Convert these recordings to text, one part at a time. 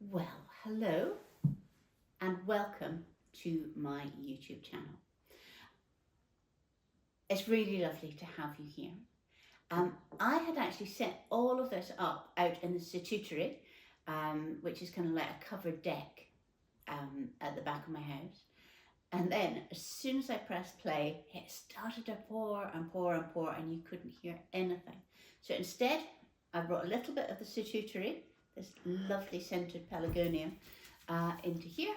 Well, hello and welcome to my YouTube channel. It's really lovely to have you here. I had actually set all of this up out in the statutory, which is kind of like a covered deck at the back of my house. And then as soon as I pressed play, it started to pour and pour and pour, and you couldn't hear anything. So instead, I brought a little bit of the statutory, this lovely scented pelargonium, into here,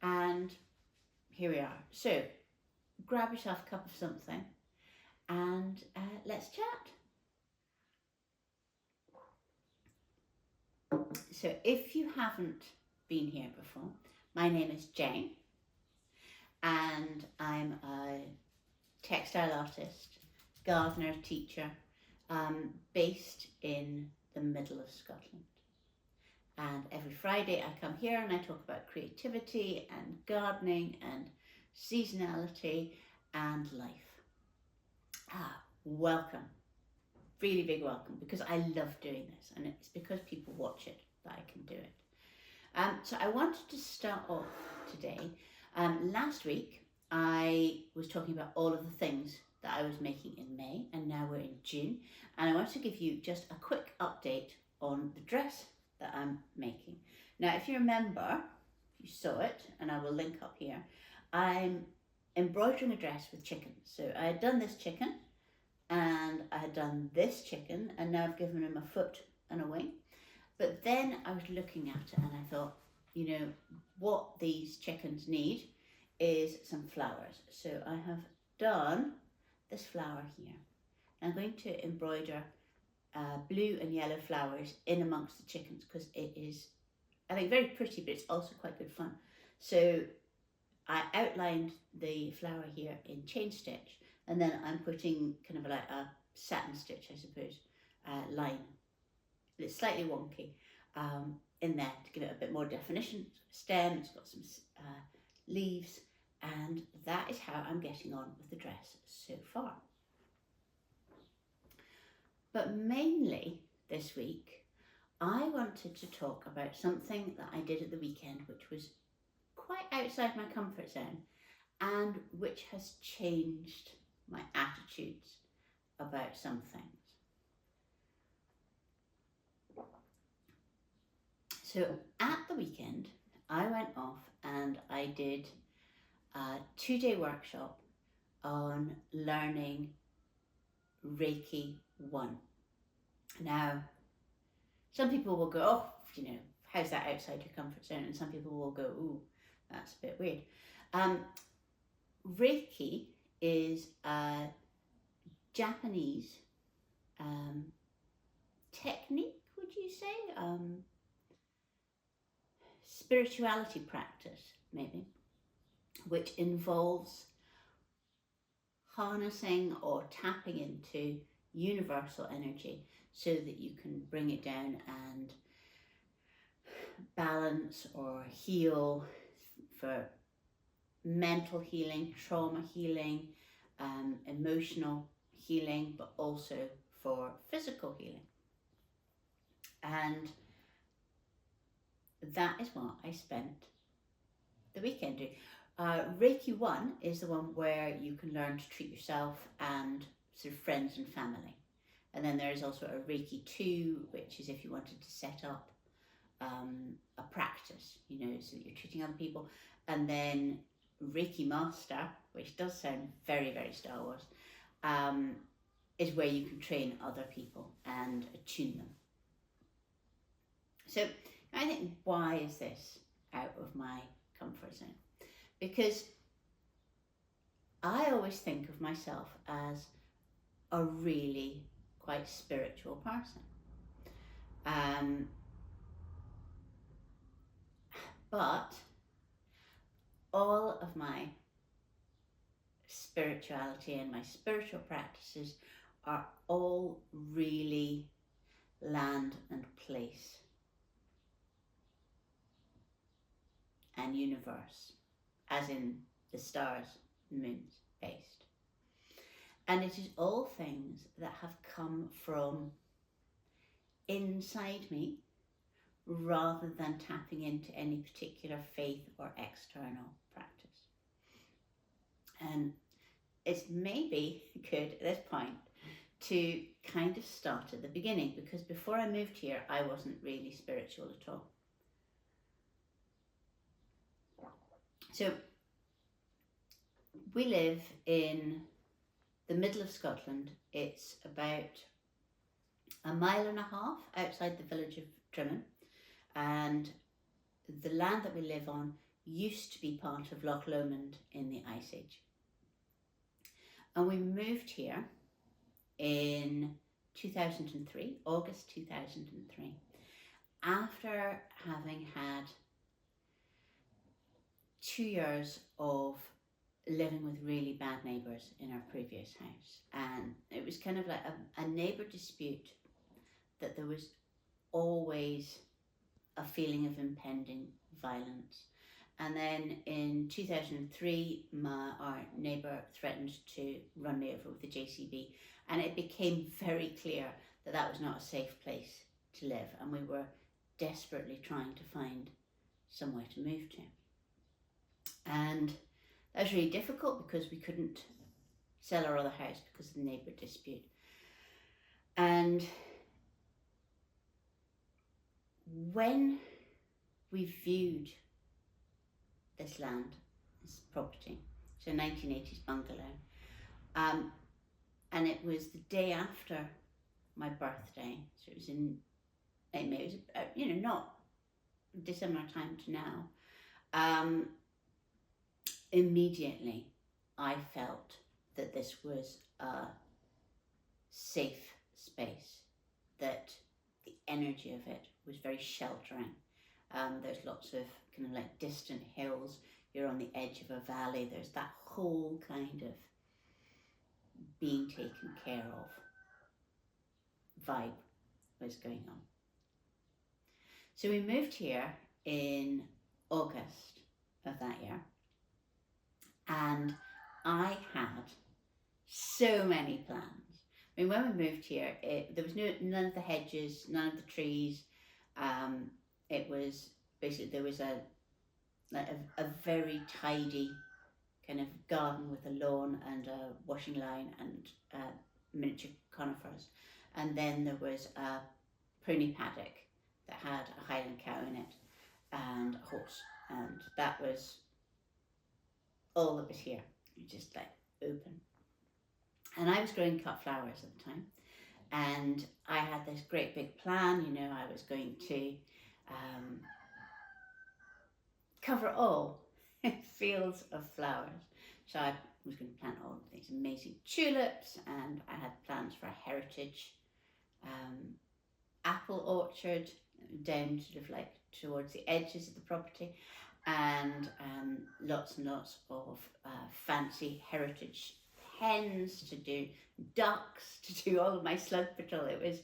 and here we are. So grab yourself a cup of something and let's chat. So if you haven't been here before, my name is Jane and I'm a textile artist, gardener, teacher, based in the middle of Scotland. And every Friday I come here and I talk about creativity and gardening and seasonality and life. Welcome. Really big welcome, because I love doing this, and it's because people watch it that I can do it. So I wanted to start off today. Last week I was talking about all of the things that I was making in May, and now we're in June, and I want to give you just a quick update on the dress that I'm making. Now, if you remember, if you saw it, and I will link up here, I'm embroidering a dress with chickens. So I had done this chicken, and I had done this chicken, and now I've given him a foot and a wing. But then I was looking at it and I thought, you know, what these chickens need is some flowers. So I have done this flower here. I'm going to embroider blue and yellow flowers in amongst the chickens, because it is, I think, very pretty, but it's also quite good fun. So I outlined the flower here in chain stitch, and then I'm putting kind of like a satin stitch, I suppose, line. It's slightly wonky in there to give it a bit more definition. Stem, it's got some leaves, and that is how I'm getting on with the dress so far. But mainly this week, I wanted to talk about something that I did at the weekend, which was quite outside my comfort zone, and which has changed my attitudes about some things. So at the weekend, I went off and I did a 2-day workshop on learning Reiki One. Now, some people will go, oh, you know, how's that outside your comfort zone? And some people will go, ooh, that's a bit weird. Reiki is a Japanese technique, would you say? Spirituality practice, maybe, which involves harnessing or tapping into universal energy so that you can bring it down and balance or heal, for mental healing, trauma healing, emotional healing, but also for physical healing. And that is what I spent the weekend doing. Reiki One is the one where you can learn to treat yourself and sort of friends and family. And then there is also a Reiki 2, which is if you wanted to set up a practice, you know, so that you're treating other people. And then Reiki Master, which does sound very, very Star Wars, is where you can train other people and attune them. So I think, why is this out of my comfort zone? Because I always think of myself as a really quite spiritual person. But all of my spirituality and my spiritual practices are all really land and place and universe, as in the stars, moons based. And it is all things that have come from inside me rather than tapping into any particular faith or external practice. And it's maybe good at this point to kind of start at the beginning, because before I moved here, I wasn't really spiritual at all. So we live in the middle of Scotland. It's about a mile and a half outside the village of Trimmen, and the land that we live on used to be part of Loch Lomond in the Ice Age. And we moved here in 2003, August 2003, after having had 2 years of living with really bad neighbours in our previous house. And it was kind of like a neighbour dispute that there was always a feeling of impending violence. And then in 2003, our neighbour threatened to run me over with the JCB, and it became very clear that that was not a safe place to live, and we were desperately trying to find somewhere to move to. And that was really difficult because we couldn't sell our other house because of the neighbour dispute. And when we viewed this land, this property, so 1980s bungalow, and it was the day after my birthday, so it was in May. It was, not dissimilar time to now. Immediately, I felt that this was a safe space, that the energy of it was very sheltering. There's lots of kind of like distant hills. You're on the edge of a valley. There's that whole kind of being taken care of vibe was going on. So we moved here in August of that year, and I had so many plans. I mean, when we moved here, there was none of the hedges, none of the trees. It was basically, there was a very tidy kind of garden with a lawn and a washing line and miniature conifers. And then there was a pony paddock that had a Highland cow in it and a horse. And that was all that was here, just like open. And I was growing cut flowers at the time. And I had this great big plan, I was going to cover all fields of flowers. So I was going to plant all of these amazing tulips, and I had plans for a heritage apple orchard down sort of like towards the edges of the property, and lots and lots of fancy heritage hens to do, ducks to do, all of my slug patrol. It was,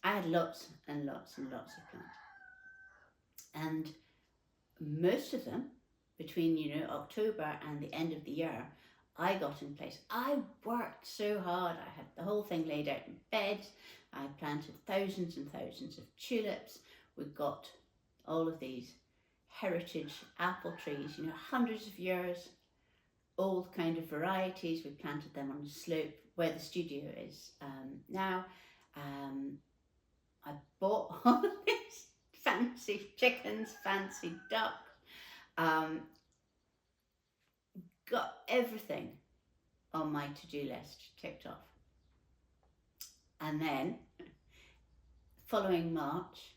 I had lots and lots and lots of plants. And most of them, between, October and the end of the year, I got in place. I worked so hard. I had the whole thing laid out in beds. I planted thousands and thousands of tulips. We got all of these heritage apple trees, hundreds of years, old kind of varieties. We planted them on the slope where the studio is now. I bought all of these fancy chickens, fancy ducks, got everything on my to-do list ticked off. And then, following March,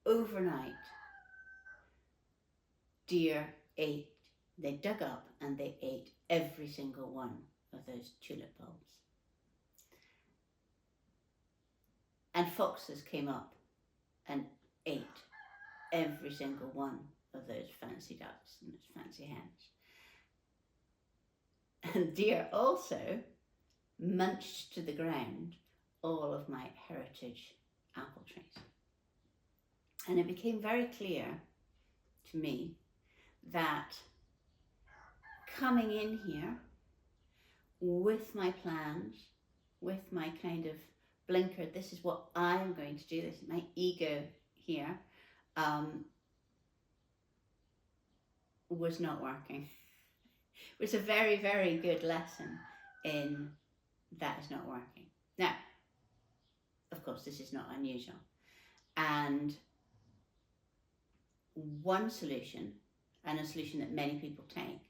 overnight, deer they dug up and they ate every single one of those tulip bulbs. And foxes came up and ate every single one of those fancy ducks and those fancy hens. And deer also munched to the ground all of my heritage apple trees. And it became very clear to me that coming in here with my plans, with my kind of blinkered, this is what I'm going to do, this is my ego here, was not working. It was a very, very good lesson in that is not working. Now, of course, this is not unusual. And one solution, and a solution that many people take,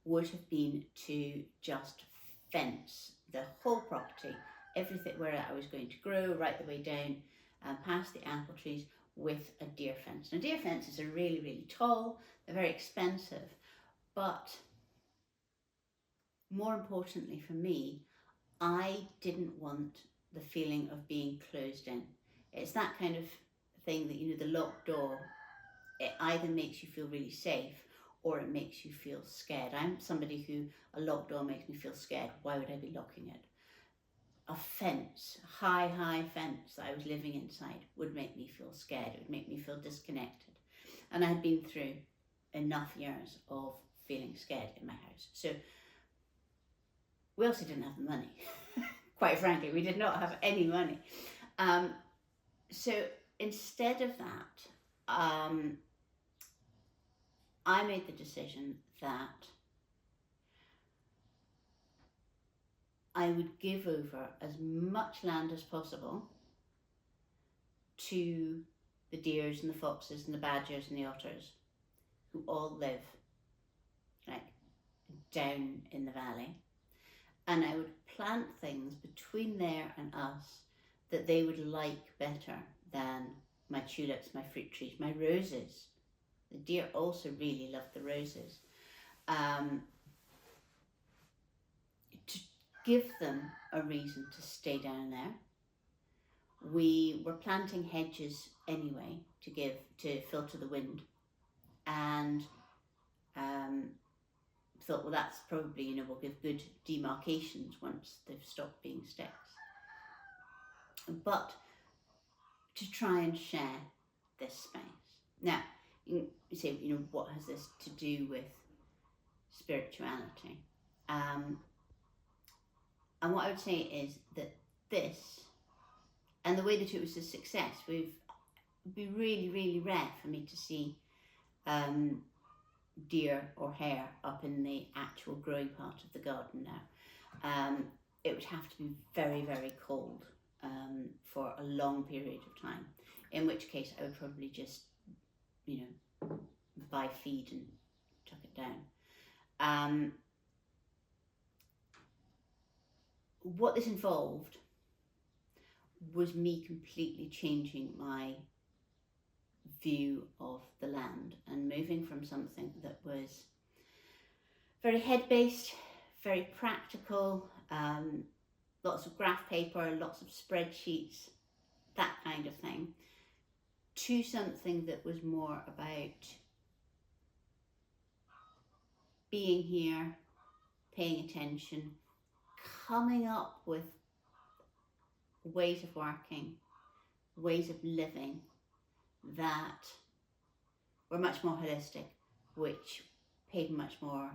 would have been to just fence the whole property, everything where I was going to grow, right the way down, past the apple trees, with a deer fence. Now, deer fences are really, really tall, they're very expensive, but more importantly for me, I didn't want the feeling of being closed in. It's that kind of thing that, you know, the locked door, it either makes you feel really safe or it makes you feel scared. I'm somebody who, a locked door makes me feel scared. Why would I be locking it? A fence, a high fence that I was living inside would make me feel scared. It would make me feel disconnected. And I had been through enough years of feeling scared in my house. So we also didn't have the money. Quite frankly, we did not have any money. So instead of that, I made the decision that I would give over as much land as possible to the deers and the foxes and the badgers and the otters, who all live like down in the valley. And I would plant things between there and us that they would like better than my tulips, my fruit trees, my roses. The deer also really love the roses. To give them a reason to stay down there. We were planting hedges anyway to filter the wind, and thought, well, that's probably, you know, will give good demarcations once they've stopped being sticks. But to try and share this space. Now, you say, you know, what has this to do with spirituality? And what I would say is that this, and the way that it was a success, it'd be really, really rare for me to see deer or hare up in the actual growing part of the garden now. It would have to be very, very cold for a long period of time, in which case I would probably just, you know, buy feed and chuck it down. What this involved was me completely changing my view of the land and moving from something that was very head-based, very practical, lots of graph paper, lots of spreadsheets, that kind of thing, to something that was more about being here, paying attention, coming up with ways of working, ways of living that were much more holistic, which paid much more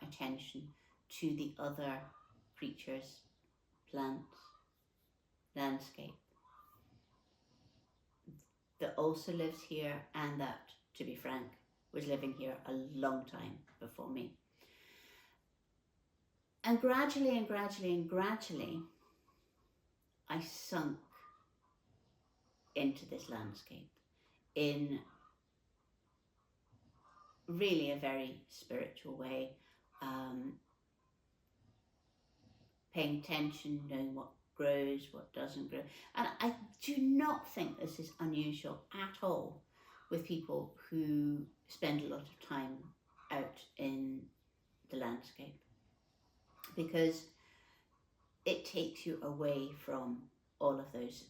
attention to the other creatures, plants, landscape that also lives here, and that, to be frank, was living here a long time before me. And gradually, I sunk into this landscape in really a very spiritual way, paying attention, knowing what grows, what doesn't grow. And I do not think this is unusual at all with people who spend a lot of time out in the landscape, because it takes you away from all of those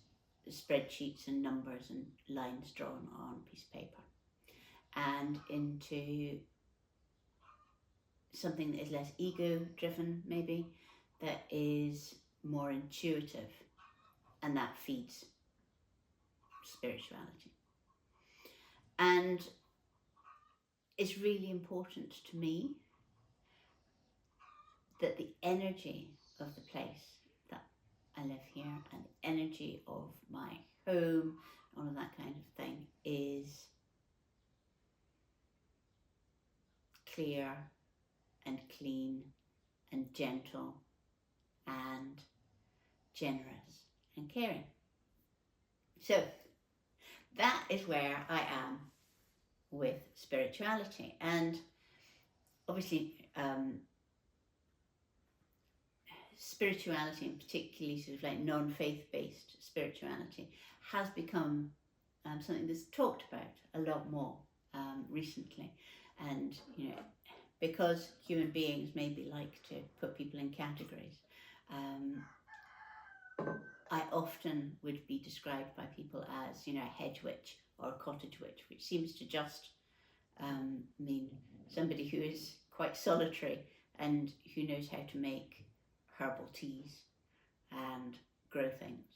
spreadsheets and numbers and lines drawn on a piece of paper, and into something that is less ego driven, maybe, that is more intuitive, and that feeds spirituality. And it's really important to me that the energy of the place that I live here, and the energy of my home, all of that kind of thing, is clear and clean and gentle and generous and caring. So that is where I am with spirituality. And obviously, spirituality, and particularly sort of like non-faith-based spirituality, has become something that's talked about a lot more recently. And because human beings maybe like to put people in categories, I often would be described by people as, a hedge witch or a cottage witch, which seems to just mean somebody who is quite solitary and who knows how to make herbal teas and grow things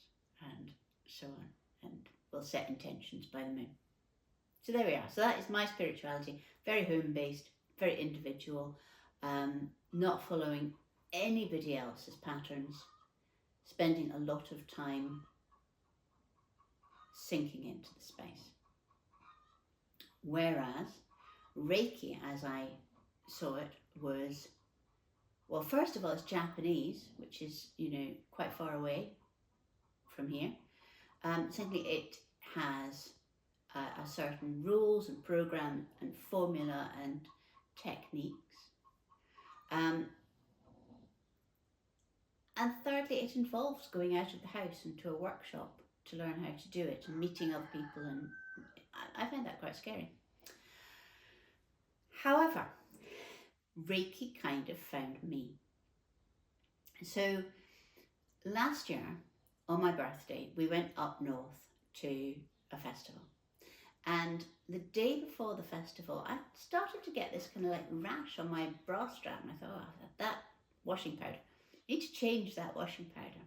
and so on, and will set intentions by the moon. So there we are. So that is my spirituality, very home-based, very individual, not following anybody else's patterns, spending a lot of time sinking into the space. Whereas Reiki, as I saw it, was, well, first of all, it's Japanese, which is, quite far away from here. Secondly, it has a certain rules and program and formula and techniques. And thirdly, it involves going out of the house into a workshop to learn how to do it and meeting other people, and I find that quite scary. However, Reiki kind of found me. So last year, on my birthday, we went up north to a festival. And the day before the festival, I started to get this kind of like rash on my bra strap. And I thought, oh, that washing powder. I need to change that washing powder.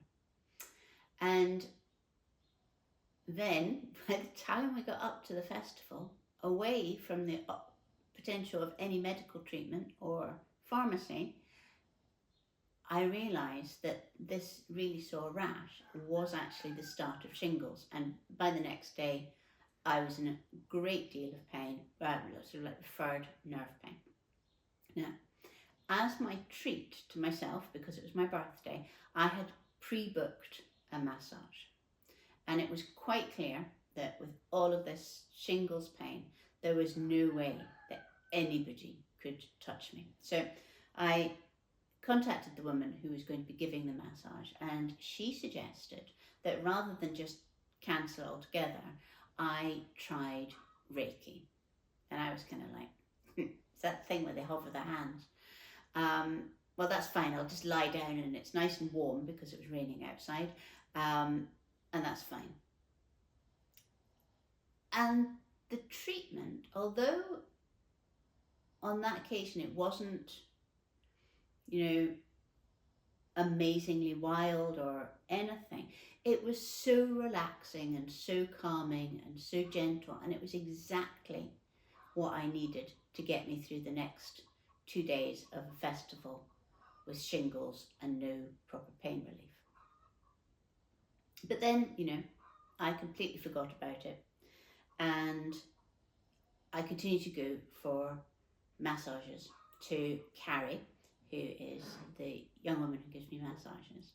And then by the time we got up to the festival, away from the potential of any medical treatment or pharmacy, I realised that this really sore rash was actually the start of shingles. And by the next day, I was in a great deal of pain, sort of like referred nerve pain. Now, as my treat to myself, because it was my birthday, I had pre-booked a massage. And it was quite clear that with all of this shingles pain, there was no way that anybody could touch me. So I contacted the woman who was going to be giving the massage, and she suggested that rather than just cancel altogether, I tried Reiki. And I was kind of like, it's that thing where they hover their hands. Well, that's fine. I'll just lie down and it's nice and warm because it was raining outside. And that's fine. And the treatment, although on that occasion it wasn't, amazingly wild or anything, it was so relaxing and so calming and so gentle, and it was exactly what I needed to get me through the next 2 days of a festival with shingles and no proper pain relief. But then, I completely forgot about it, and I continued to go for massages to Carrie, who is the young woman who gives me massages.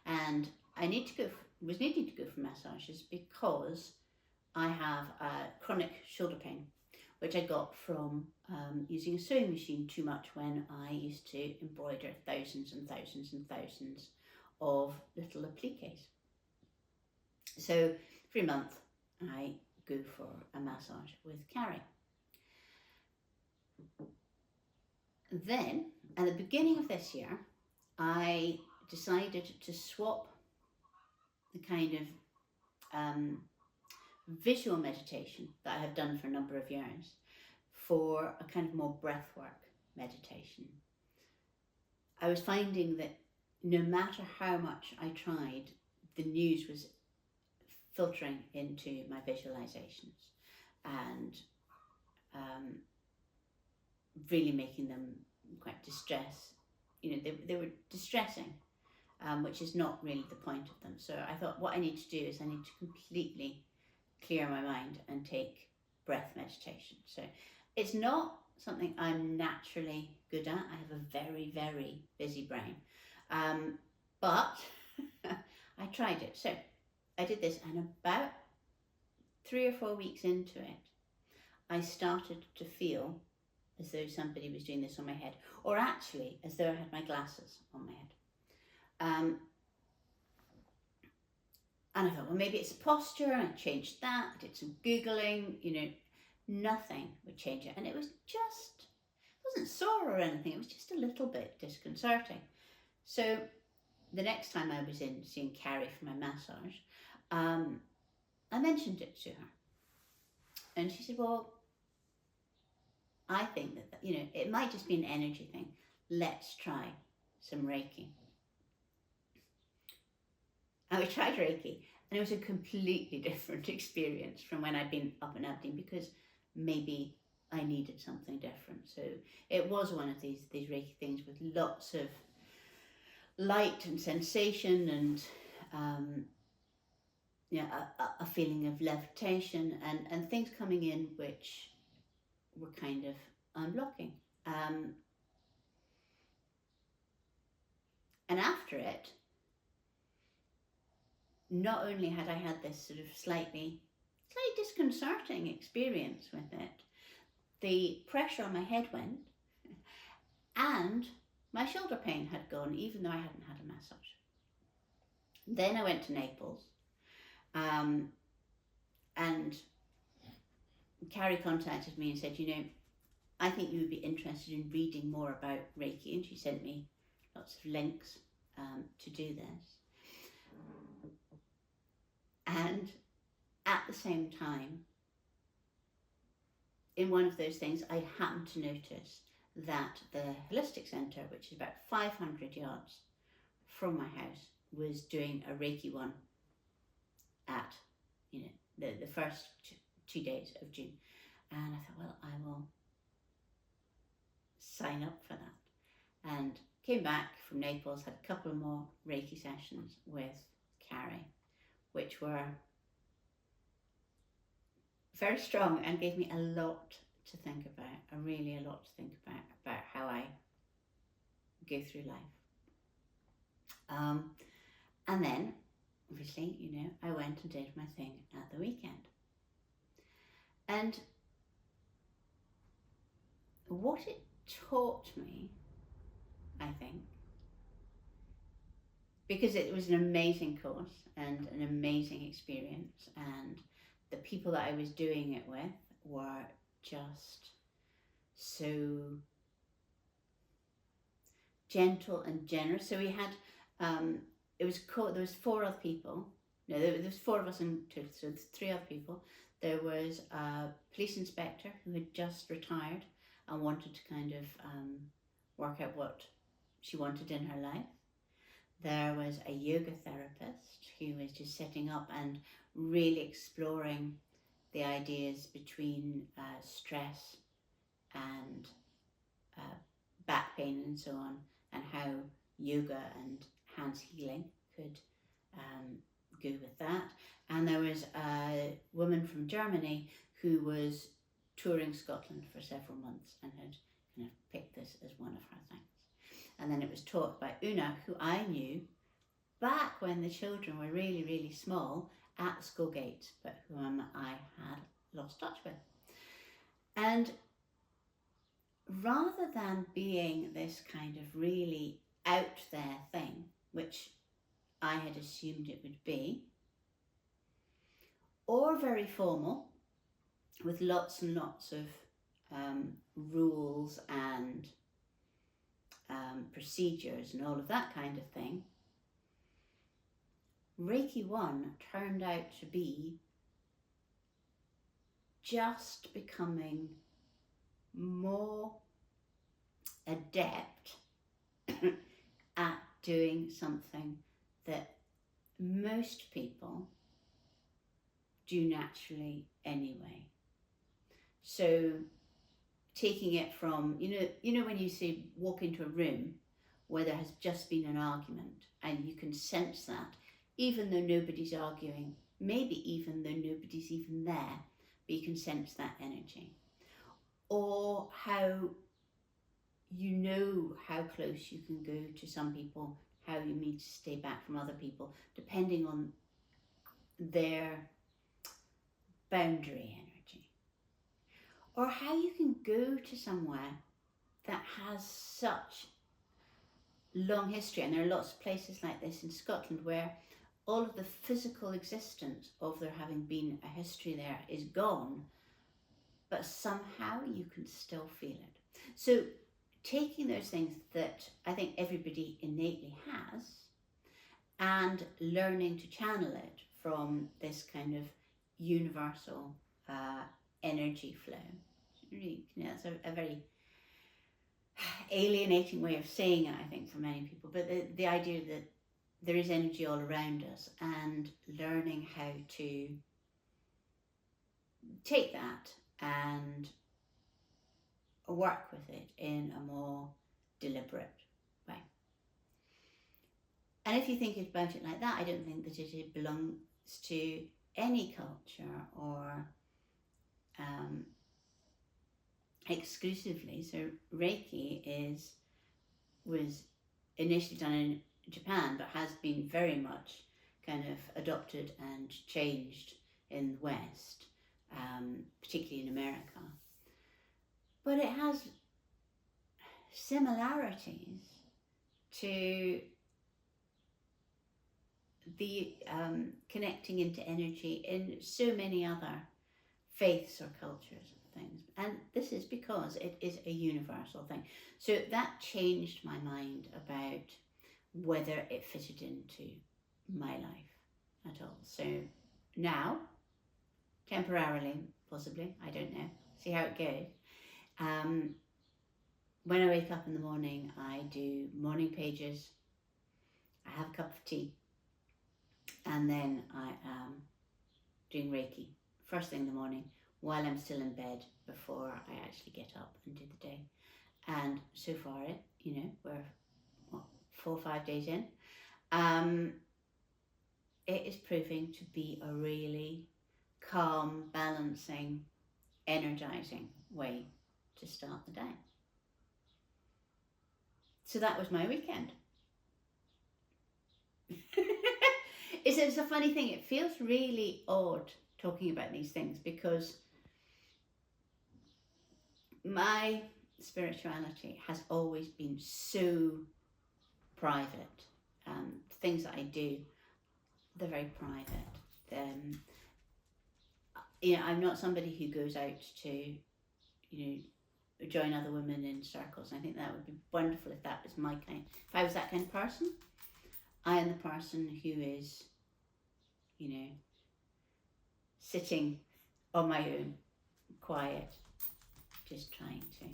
And I was needing to go for massages because I have a chronic shoulder pain, which I got from using a sewing machine too much when I used to embroider thousands and thousands and thousands of little appliques. So every month I go for a massage with Carrie. Then, at the beginning of this year, I decided to swap the kind of visual meditation that I have done for a number of years for a kind of more breathwork meditation. I was finding that no matter how much I tried, the news was filtering into my visualizations and really making them quite they were distressing. which is not really the point of them. So I thought what I need to do is I need to completely clear my mind and take breath meditation. So it's not something I'm naturally good at. I have a very, very busy brain. But I tried it. So I did this, and about 3 or 4 weeks into it, I started to feel as though somebody was doing this on my head, or actually as though I had my glasses on my head. And I thought, well, maybe it's a posture. I changed that, I did some Googling, nothing would change it. And it wasn't sore or anything, it was just a little bit disconcerting. So the next time I was in seeing Carrie for my massage, I mentioned it to her. And she said, well, I think that, it might just be an energy thing. Let's try some Reiki. And we tried Reiki, and it was a completely different experience from when I'd been up in Aberdeen, because maybe I needed something different. So it was one of these Reiki things with lots of light and sensation and a feeling of levitation and things coming in which were kind of unblocking. And after it, not only had I had this sort of slightly disconcerting experience with it, the pressure on my head went, and my shoulder pain had gone, even though I hadn't had a massage. Then I went to Naples, and Carrie contacted me and said, I think you would be interested in reading more about Reiki, and she sent me lots of links to do this. And at the same time, in one of those things, I happened to notice that the Holistic Centre, which is about 500 yards from my house, was doing a Reiki One at, the first 2 days of June. And I thought, well, I will sign up for that. And came back from Naples, had a couple more Reiki sessions with Carrie, which were very strong and gave me a lot to think about, really a lot to think about how I go through life. And then, obviously, I went and did my thing at the weekend. And what it taught me, I think, because it was an amazing course and an amazing experience, and the people that I was doing it with were just so gentle and generous. So we had, there was 4 other people. No, there was 4 of us in total, so 3 other people. There was a police inspector who had just retired and wanted to kind of work out what she wanted in her life. There was a yoga therapist who was just setting up and really exploring the ideas between stress and back pain and so on, and how yoga and hands healing could go with that. And there was a woman from Germany who was touring Scotland for several months and had kind of picked this as one of her things. And then it was taught by Una, who I knew back when the children were really, really small at the school gate, but whom I had lost touch with. And rather than being this kind of really out there thing, which I had assumed it would be, or very formal, with lots and lots of rules and procedures and all of that kind of thing, Reiki One turned out to be just becoming more adept at doing something that most people do naturally anyway. So taking it from, when you say walk into a room where there has just been an argument, and you can sense that even though nobody's arguing, maybe even though nobody's even there, but you can sense that energy. Or how you know how close you can go to some people, how you need to stay back from other people, depending on their boundary energy. Or how you can go to somewhere that has such long history, and there are lots of places like this in Scotland where all of the physical existence of there having been a history there is gone, but somehow you can still feel it. So taking those things that I think everybody innately has and learning to channel it from this kind of universal energy flow. Really, that's a very alienating way of saying it, I think, for many people, but the idea that there is energy all around us, and learning how to take that and work with it in a more deliberate way. And if you think about it like that, I don't think that it belongs to any culture or exclusively. So Reiki was initially done in Japan, but has been very much kind of adopted and changed in the West, particularly in America. But it has similarities to the connecting into energy in so many other faiths or cultures and things. And this is because it is a universal thing. So that changed my mind about whether it fitted into my life at all. So now, temporarily, possibly, I don't know, see how it goes. When I wake up in the morning, I do morning pages, I have a cup of tea, and then I am doing Reiki first thing in the morning while I'm still in bed before I actually get up and do the day. And so far, we're 4 or 5 days in. It is proving to be a really calm, balancing, energizing way to start the day. So that was my weekend. It's a funny thing. It feels really odd talking about these things because my spirituality has always been so private. Things that I do, they're very private. I'm not somebody who goes out to, join other women in circles. I think that would be wonderful if that was my kind. If I was that kind of person, I am the person who is, sitting on my own, quiet, just trying to,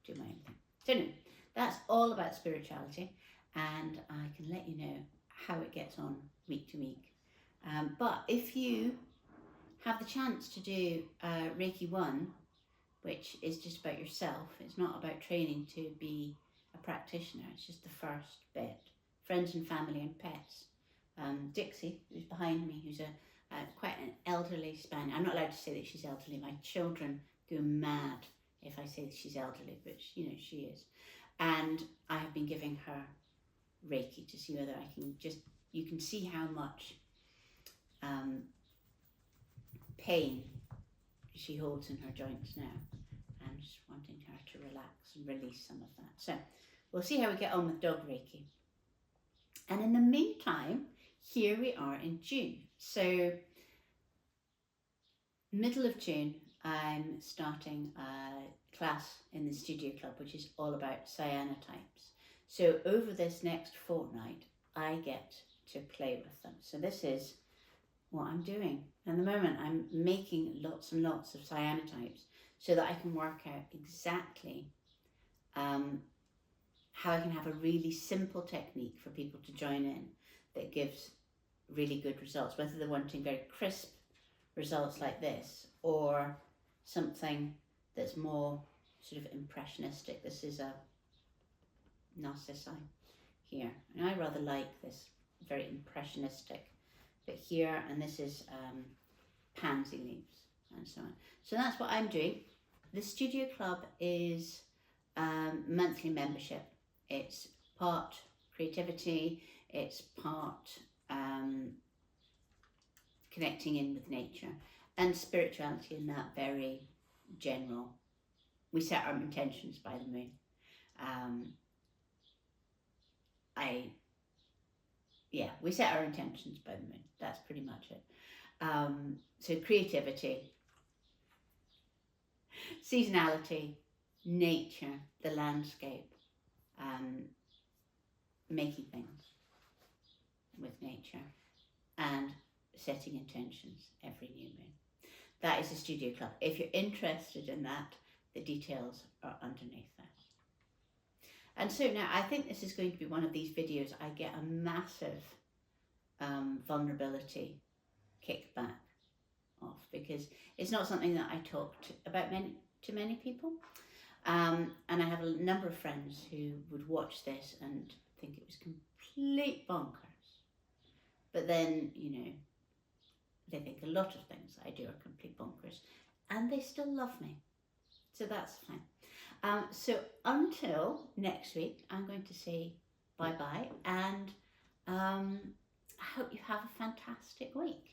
do my own thing. So no, that's all about spirituality, and I can let you know how it gets on week to week. But if you have the chance to do Reiki One, which is just about yourself, it's not about training to be a practitioner, it's just the first bit. Friends and family and pets. Dixie, who's behind me, who's quite an elderly Spaniel. I'm not allowed to say that she's elderly. My children go mad if I say that she's elderly, but she is. And I have been giving her Reiki to see whether I can you can see how much pain she holds in her joints now. I'm just wanting her to relax and release some of that. So we'll see how we get on with dog Reiki. And in the meantime, here we are in June. So middle of June, I'm starting a class in the Studio Club, which is all about cyanotypes. So over this next fortnight, I get to play with them. So this is what I'm doing. At the moment, I'm making lots and lots of cyanotypes so that I can work out exactly how I can have a really simple technique for people to join in that gives really good results, whether they're wanting very crisp results like this or something that's more sort of impressionistic. This is narcissi here. And I rather like this very impressionistic bit here, and this is pansy leaves and so on. So that's what I'm doing. The Studio Club is monthly membership. It's part creativity, it's part connecting in with nature, and spirituality in that very general. We set our intentions by the moon. We set our intentions by the moon. That's pretty much it. So creativity, seasonality, nature, the landscape, making things with nature, and setting intentions every new moon. That is a Studio Club. If you're interested in that, the details are underneath that. And so now I think this is going to be one of these videos I get a massive vulnerability kickback off, because it's not something that I talk about to many people. And I have a number of friends who would watch this and think it was complete bonkers. But then, they think a lot of things I do are complete bonkers, and they still love me. So that's fine. So until next week, I'm going to say bye-bye, and I hope you have a fantastic week.